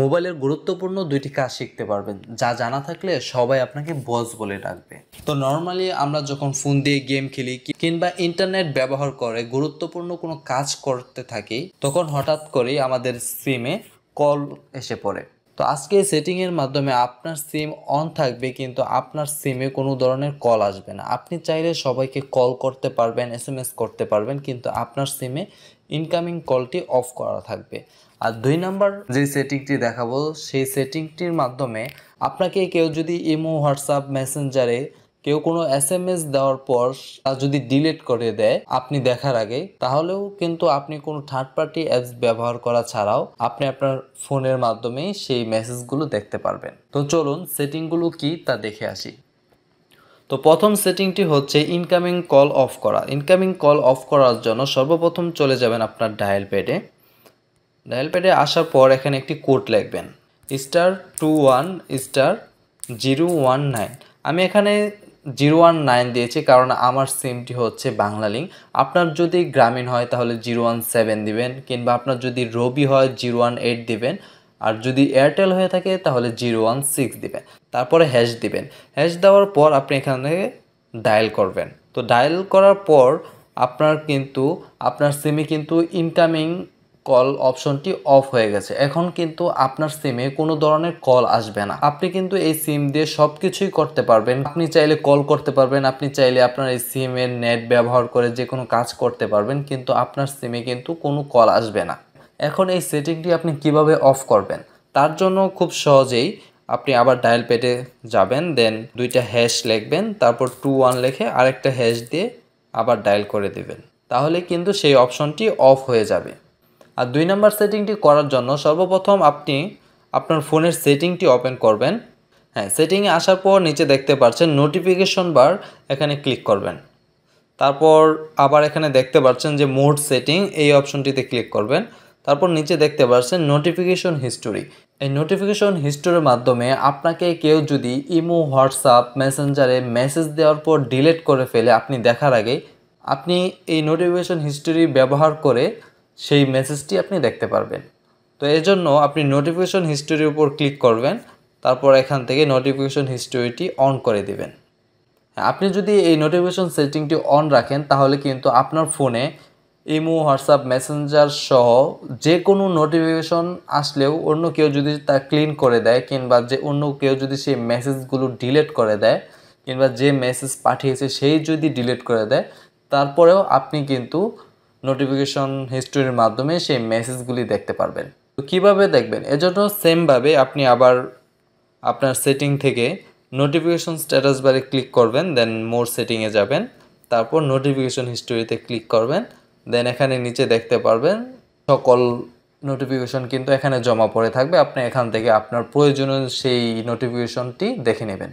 মোবাইলের গুরুত্বপূর্ণ দুইটি কাজ শিখতে পারবেন, যা জানা থাকলে সবাই আপনাকে বস বলে ডাকবে। তো নর্মালি আমরা যখন ফোন দিয়ে গেম খেলি কিংবা ইন্টারনেট ব্যবহার করে গুরুত্বপূর্ণ কোনো কাজ করতে থাকি, তখন হঠাৎ করেই আমাদের সিমে কল এসে পড়ে। তো আজকে সেটিংয়ের মাধ্যমে আপনার সিম অন থাকবে, কিন্তু আপনার সিমে কোনো ধরনের কল আসবে না। আপনি চাইলে সবাইকে কল করতে পারবেন, এসএমএস করতে পারবেন, কিন্তু আপনার সিমে ইনকামিং কলটি অফ করা থাকবে। আর 2 নাম্বার যে সেটিংটি দেখাবো, সেই সেটিংটির মাধ্যমে আপনাকে কেউ যদি ইমো, হোয়াটসঅ্যাপ, মেসেঞ্জারে কেউ কোনো এসএমএস দেওয়ার পর তা যদি ডিলিট করে দেয় আপনি দেখার আগে, তাহলেও কিন্তু আপনি কোনো থার্ড পার্টি অ্যাপস ব্যবহার করা ছাড়াও আপনি আপনার ফোনের মাধ্যমেই সেই মেসেজগুলো দেখতে পারবেন। তো চলুন সেটিংগুলো কি তা দেখে আসি। তো প্রথম সেটিংটি হচ্ছে ইনকামিং কল অফ করা। ইনকামিং কল অফ করার জন্য সর্বপ্রথম চলে যাবেন আপনার ডায়াল প্যাডে। ডায়াল প্যাডে আসার পর এখানে একটি কোড লিখবেন, *21*019। আমি এখানে 019 দিয়েছি কারণ আমার সিমটি হচ্ছে বাংলা লিঙ্ক। আপনার যদি গ্রামীণ হয় তাহলে 017 দিবেন, কিংবা আপনার যদি রবি হয় 018 দিবেন, আর যদি এয়ারটেল হয়ে থাকে তাহলে 016 দিবেন। তারপরে হ্যাশ দিবেন। হ্যাশ দেওয়ার পর আপনি এখানে ডায়াল করবেন। তো ডায়াল করার পর আপনার সিমে কিন্তু ইনকামিং কল অপশনটি অফ হয়ে গেছে। এখন কিন্তু আপনার সিমে কোনো ধরনের কল আসবে না। আপনি কিন্তু এই সিম দিয়ে সব কিছুই করতে পারবেন। আপনি চাইলে কল করতে পারবেন, আপনি চাইলে আপনার এই সিমের নেট ব্যবহার করে যে কোনো কাজ করতে পারবেন, কিন্তু আপনার সিমে কিন্তু কোনো কল আসবে না। এখন এই সেটিংটি আপনি কিভাবে অফ করবেন, তার জন্য খুব সহজেই আপনি আবার ডায়াল প্যাডে যাবেন, দেন 2টা হ্যাশ লিখবেন, তারপর 21 লিখে আরেকটা হ্যাশ দিয়ে আবার ডায়াল করে দিবেন। তাহলে কিন্তু সেই অপশনটি অফ হয়ে যাবে। আর 2 নাম্বার সেটিংটি করার জন্য সর্বপ্রথম আপনি আপনার ফোনের সেটিংটি ওপেন করবেন। সেটিংয়ে আসার পর নিচে দেখতে পাচ্ছেন নোটিফিকেশন বার, এখানে ক্লিক করবেন। তারপর আবার এখানে দেখতে পাচ্ছেন যে মোড সেটিং, এই অপশনটিতে ক্লিক করবেন। তারপর নিচে দেখতে পাচ্ছেন নোটিফিকেশন হিস্টোরি। এই নোটিফিকেশন হিস্টোরির মাধ্যমে আপনাকে কেউ যদি ইমো, হোয়াটসঅ্যাপ, মেসেঞ্জারে মেসেজ দেওয়ার পর ডিলিট করে ফেলে আপনি দেখার আগে, আপনি এই নোটিফিকেশন হিস্টোরি ব্যবহার করে সেই মেসেজটি আপনি দেখতে পারবেন। তো এর জন্য আপনি নোটিফিকেশন হিস্টোরির উপর ক্লিক করবেন, তারপর এখান থেকে নোটিফিকেশন হিস্টোরিটি অন করে দিবেন। আপনি যদি এই নোটিফিকেশন সেটিংটি অন রাখেন তাহলে কিন্তু আপনার ফোনে ইমো, হোয়াটসঅ্যাপ, মেসেঞ্জার সহ যে কোনো নোটিফিকেশন আসলেও অন্য কেউ যদি তা ক্লিন করে দেয়, কিংবা যে অন্য কেউ যদি সেই মেসেজগুলো ডিলিট করে দেয়, কিংবা যে মেসেজ পাঠিয়েছে সেই যদি ডিলিট করে দেয়, তারপরেও আপনি কিন্তু নোটিফিকেশন হিস্টোরির মাধ্যমে সেই মেসেজগুলি দেখতে পারবেন। তো কীভাবে দেখবেন, এজন্য সেমভাবে আপনি আবার আপনার সেটিং থেকে নোটিফিকেশন স্ট্যাটাস বারে ক্লিক করবেন, দেন মোর সেটিংয়ে যাবেন, তারপর নোটিফিকেশন হিস্টোরিতে ক্লিক করবেন, দেন এখানে নিচে দেখতে পারবেন সকল নোটিফিকেশন কিন্তু এখানে জমা পড়ে থাকবে। আপনি এখান থেকে আপনার প্রয়োজনীয় সেই নোটিফিকেশনটি দেখে নেবেন।